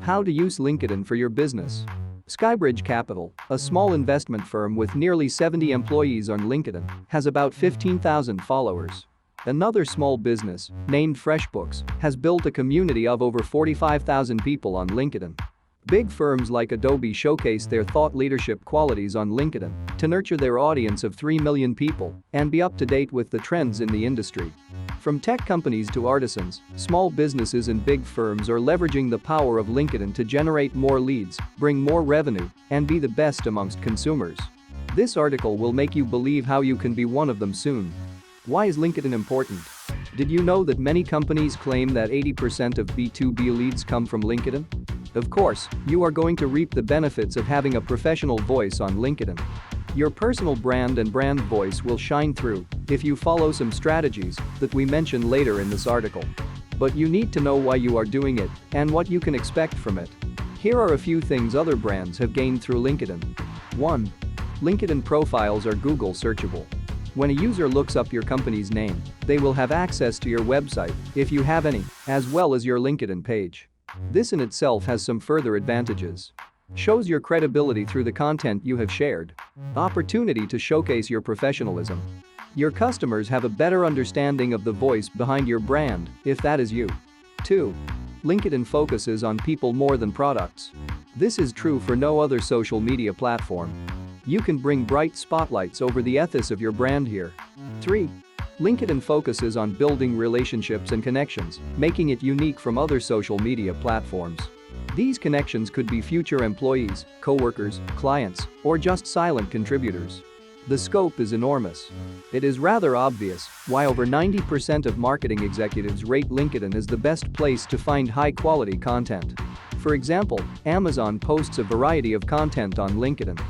How to use LinkedIn for your business. Skybridge Capital, a small investment firm with nearly 70 employees on LinkedIn, has about 15,000 followers. Another small business, named FreshBooks, has built a community of over 45,000 people on LinkedIn. Big firms like Adobe showcase their thought leadership qualities on LinkedIn to nurture their audience of 3 million people and be up to date with the trends in the industry. From tech companies to artisans, small businesses and big firms are leveraging the power of LinkedIn to generate more leads, bring more revenue, and be the best amongst consumers. This article will make you believe how you can be one of them soon. Why is LinkedIn important? Did you know that many companies claim that 80% of B2B leads come from LinkedIn? Of course, you are going to reap the benefits of having a professional voice on LinkedIn. Your personal brand and brand voice will shine through if you follow some strategies that we mention later in this article. But you need to know why you are doing it and what you can expect from it. Here are a few things other brands have gained through LinkedIn. 1. LinkedIn profiles are Google searchable. When a user looks up your company's name, they will have access to your website, if you have any, as well as your LinkedIn page. This in itself has some further advantages. Shows your credibility through the content you have shared. Opportunity to showcase your professionalism. Your customers have a better understanding of the voice behind your brand, if that is you. 2. LinkedIn focuses on people more than products. This is true for no other social media platform. You can bring bright spotlights over the ethos of your brand here. 3. LinkedIn focuses on building relationships and connections, making it unique from other social media platforms. These connections could be future employees, coworkers, clients, or just silent contributors. The scope is enormous. It is rather obvious why over 90% of marketing executives rate LinkedIn as the best place to find high-quality content. For example, Amazon posts a variety of content on LinkedIn.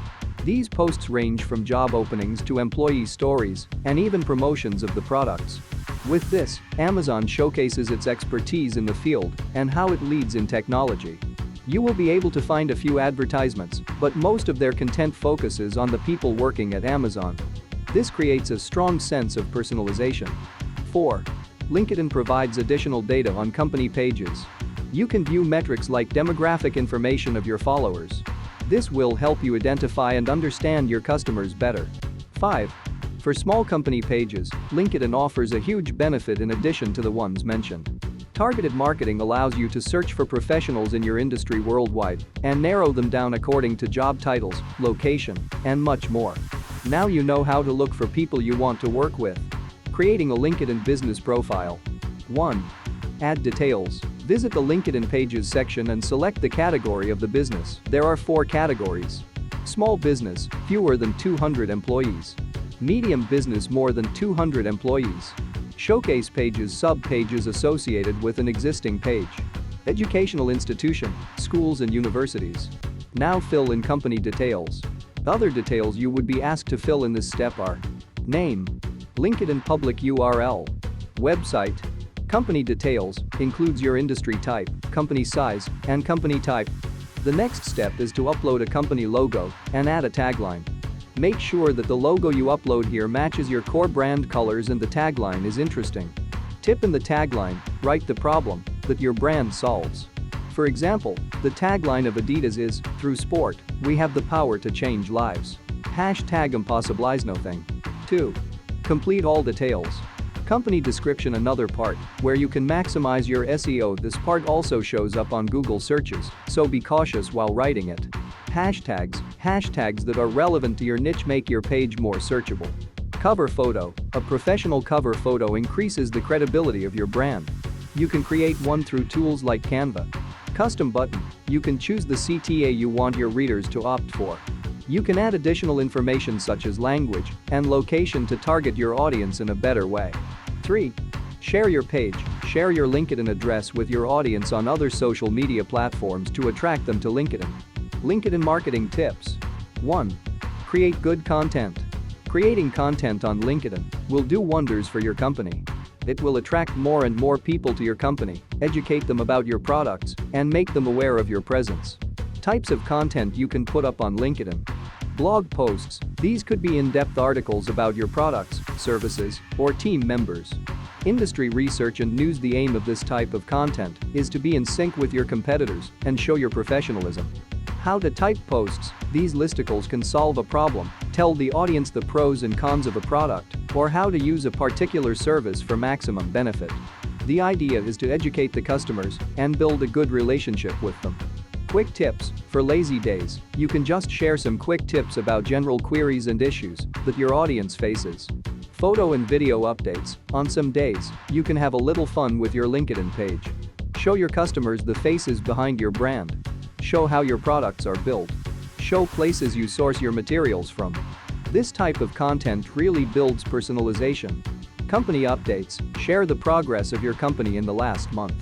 These posts range from job openings to employee stories and even promotions of the products. With this, Amazon showcases its expertise in the field and how it leads in technology. You will be able to find a few advertisements, but most of their content focuses on the people working at Amazon. This creates a strong sense of personalization. 4. LinkedIn provides additional data on company pages. You can view metrics like demographic information of your followers. This will help you identify and understand your customers better. 5. For small company pages, LinkedIn offers a huge benefit in addition to the ones mentioned. Targeted marketing allows you to search for professionals in your industry worldwide and narrow them down according to job titles, location, and much more. Now you know how to look for people you want to work with. Creating a LinkedIn business profile. 1. Add details. Visit the LinkedIn Pages section and select the category of the business. There are 4 categories. Small business, fewer than 200 employees. Medium business, more than 200 employees. Showcase pages, sub-pages associated with an existing page. Educational institution, schools and universities. Now fill in company details. Other details you would be asked to fill in this step are: name, LinkedIn public URL, website. Company details includes your industry type, company size, and company type. The next step is to upload a company logo and add a tagline. Make sure that the logo you upload here matches your core brand colors and the tagline is interesting. Tip in the tagline, write the problem that your brand solves. For example, the tagline of Adidas is, "Through sport, we have the power to change lives." #ImpossibilizNothing. 2. Complete all details. Company description, another part where you can maximize your SEO. This part also shows up on Google searches, so be cautious while writing it. Hashtags that are relevant to your niche make your page more searchable. Cover photo. A professional cover photo increases the credibility of your brand. You can create one through tools like Canva. Custom button. You can choose the CTA you want your readers to opt for. You can add additional information such as language and location to target your audience in a better way. 3. Share your page. Share your LinkedIn address with your audience on other social media platforms to attract them to LinkedIn. LinkedIn marketing tips. 1. Create good content. Creating content on LinkedIn will do wonders for your company. It will attract more and more people to your company, educate them about your products, and make them aware of your presence. Types of content you can put up on LinkedIn. Blog posts. These could be in-depth articles about your products, services, or team members. Industry research and news. The aim of this type of content is to be in sync with your competitors and show your professionalism. How to type posts. These listicles can solve a problem, tell the audience the pros and cons of a product, or how to use a particular service for maximum benefit. The idea is to educate the customers and build a good relationship with them. Quick tips. For lazy days, you can just share some quick tips about general queries and issues that your audience faces. Photo and video updates. On some days, you can have a little fun with your LinkedIn page. Show your customers the faces behind your brand. Show how your products are built. Show places you source your materials from. This type of content really builds personalization. Company updates. Share the progress of your company in the last month.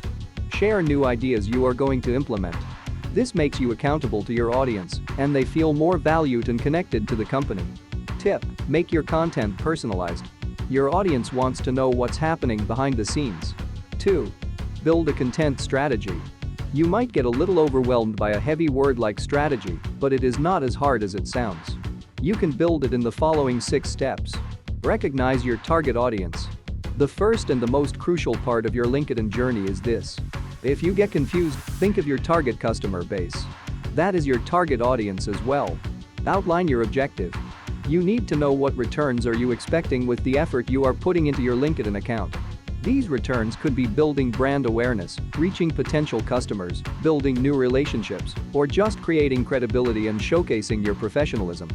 Share new ideas you are going to implement. This makes you accountable to your audience, and they feel more valued and connected to the company. Tip: make your content personalized. Your audience wants to know what's happening behind the scenes. 2. Build a content strategy. You might get a little overwhelmed by a heavy word like strategy, but it is not as hard as it sounds. You can build it in the following 6 steps. Recognize your target audience. The first and the most crucial part of your LinkedIn journey is this. If you get confused, think of your target customer base. That is your target audience as well. Outline your objective. You need to know what returns are you expecting with the effort you are putting into your LinkedIn account. These returns could be building brand awareness, reaching potential customers, building new relationships, or just creating credibility and showcasing your professionalism.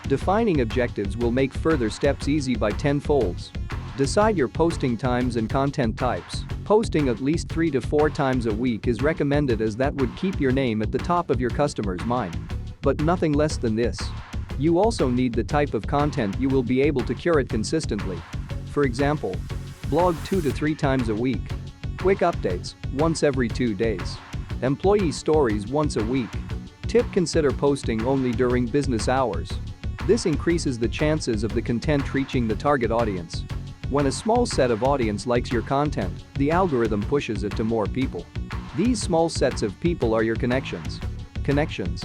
Defining objectives will make further steps easy by 10-folds. Decide your posting times and content types. Posting at least 3 to 4 times a week is recommended, as that would keep your name at the top of your customer's mind. But nothing less than this. You also need the type of content you will be able to curate consistently. For example, blog 2 to 3 times a week. Quick updates, once every 2 days. Employee stories once a week. Tip: consider posting only during business hours. This increases the chances of the content reaching the target audience. When a small set of audience likes your content, the algorithm pushes it to more people. These small sets of people are your connections. Connections.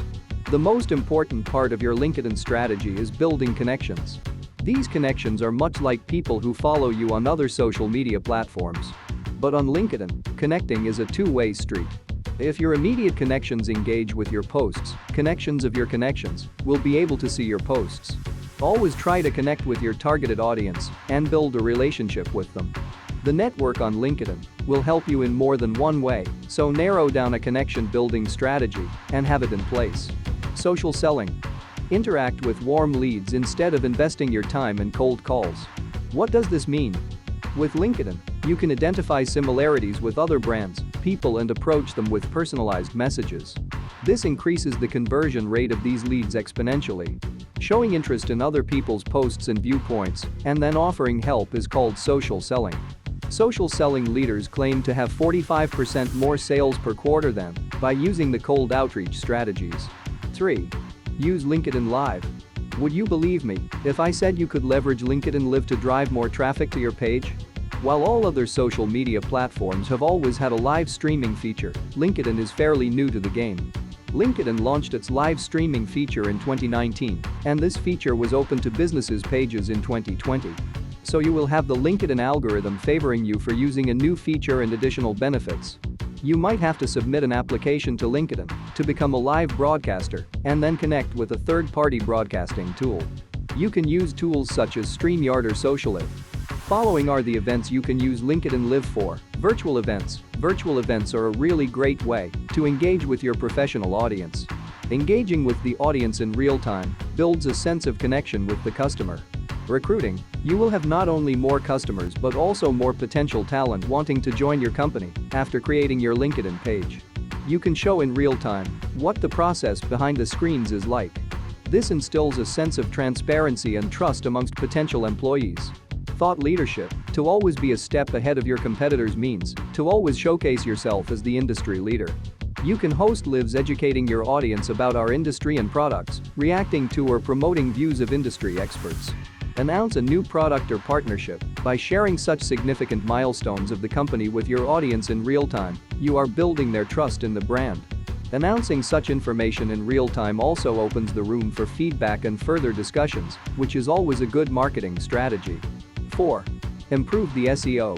The most important part of your LinkedIn strategy is building connections. These connections are much like people who follow you on other social media platforms. But on LinkedIn, connecting is a two-way street. If your immediate connections engage with your posts, connections of your connections will be able to see your posts. Always try to connect with your targeted audience and build a relationship with them. The network on LinkedIn will help you in more than one way, so narrow down a connection building strategy and have it in place. Social selling. Interact with warm leads instead of investing your time in cold calls. What does this mean? With LinkedIn, you can identify similarities with other brands, people, and approach them with personalized messages. This increases the conversion rate of these leads exponentially. Showing interest in other people's posts and viewpoints, and then offering help, is called social selling. Social selling leaders claim to have 45% more sales per quarter than by using the cold outreach strategies. 3. Use LinkedIn Live. Would you believe me if I said you could leverage LinkedIn Live to drive more traffic to your page? While all other social media platforms have always had a live streaming feature, LinkedIn is fairly new to the game. LinkedIn launched its live streaming feature in 2019, and this feature was open to businesses' pages in 2020. So you will have the LinkedIn algorithm favoring you for using a new feature and additional benefits. You might have to submit an application to LinkedIn to become a live broadcaster and then connect with a third-party broadcasting tool. You can use tools such as StreamYard or SocialLive. Following are the events you can use LinkedIn Live for. Virtual events. Virtual events are a really great way to engage with your professional audience. Engaging with the audience in real time builds a sense of connection with the customer. Recruiting. You will have not only more customers but also more potential talent wanting to join your company after creating your LinkedIn page. You can show in real time what the process behind the screens is like. This instills a sense of transparency and trust amongst potential employees. Thought leadership. To always be a step ahead of your competitors means to always showcase yourself as the industry leader. You can host lives educating your audience about our industry and products, reacting to or promoting views of industry experts. Announce a new product or partnership. By sharing such significant milestones of the company with your audience in real time, you are building their trust in the brand. Announcing such information in real time also opens the room for feedback and further discussions, which is always a good marketing strategy. 4. Improve the SEO.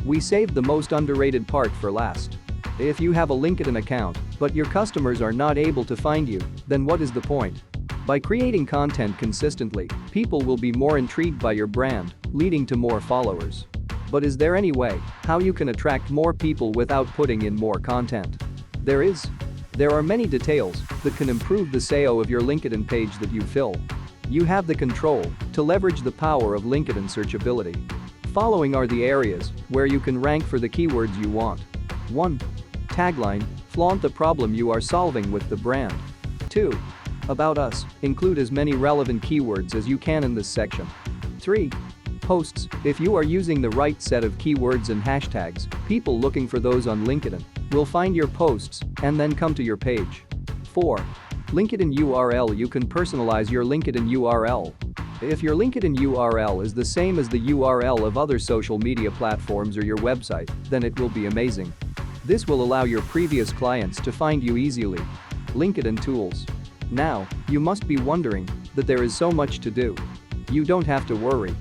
We saved the most underrated part for last. If you have a LinkedIn account, but your customers are not able to find you, then what is the point? By creating content consistently, people will be more intrigued by your brand, leading to more followers. But is there any way how you can attract more people without putting in more content? There is. There are many details that can improve the SEO of your LinkedIn page that you fill. You have the control to leverage the power of LinkedIn searchability. Following are the areas where you can rank for the keywords you want. 1. Tagline, flaunt the problem you are solving with the brand. 2. About us, include as many relevant keywords as you can in this section. 3. Posts, if you are using the right set of keywords and hashtags, people looking for those on LinkedIn will find your posts and then come to your page. 4. LinkedIn URL, you can personalize your LinkedIn URL. If your LinkedIn URL is the same as the URL of other social media platforms or your website, then it will be amazing. This will allow your previous clients to find you easily. LinkedIn tools. Now, you must be wondering that there is so much to do. You don't have to worry.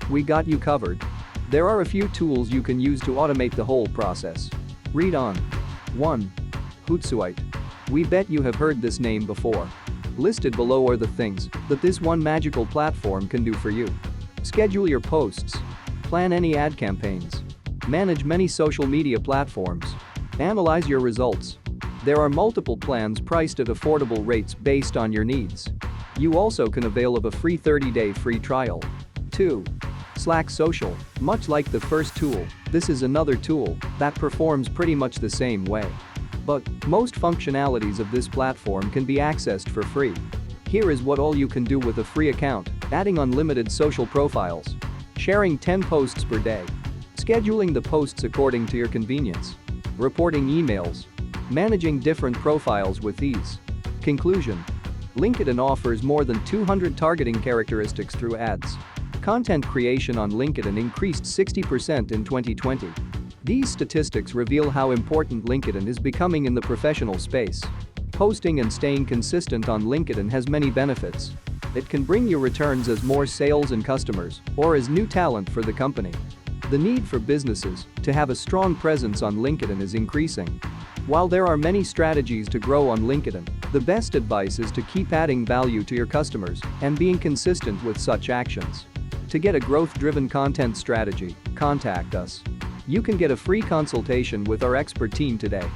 We got you covered. There are a few tools you can use to automate the whole process. Read on. 1. Hootsuite. We bet you have heard this name before. Listed below are the things that this one magical platform can do for you. Schedule your posts. Plan any ad campaigns. Manage many social media platforms. Analyze your results. There are multiple plans priced at affordable rates based on your needs. You also can avail of a free 30-day free trial. 2. Slack Social. Much like the first tool, this is another tool that performs pretty much the same way. But most functionalities of this platform can be accessed for free. Here is what all you can do with a free account: adding unlimited social profiles, sharing 10 posts per day, scheduling the posts according to your convenience, reporting emails, managing different profiles with ease. Conclusion: LinkedIn offers more than 200 targeting characteristics through ads. Content creation on LinkedIn increased 60% in 2020. These statistics reveal how important LinkedIn is becoming in the professional space. Posting and staying consistent on LinkedIn has many benefits. It can bring you returns as more sales and customers, or as new talent for the company. The need for businesses to have a strong presence on LinkedIn is increasing. While there are many strategies to grow on LinkedIn, the best advice is to keep adding value to your customers and being consistent with such actions. To get a growth-driven content strategy, contact us. You can get a free consultation with our expert team today.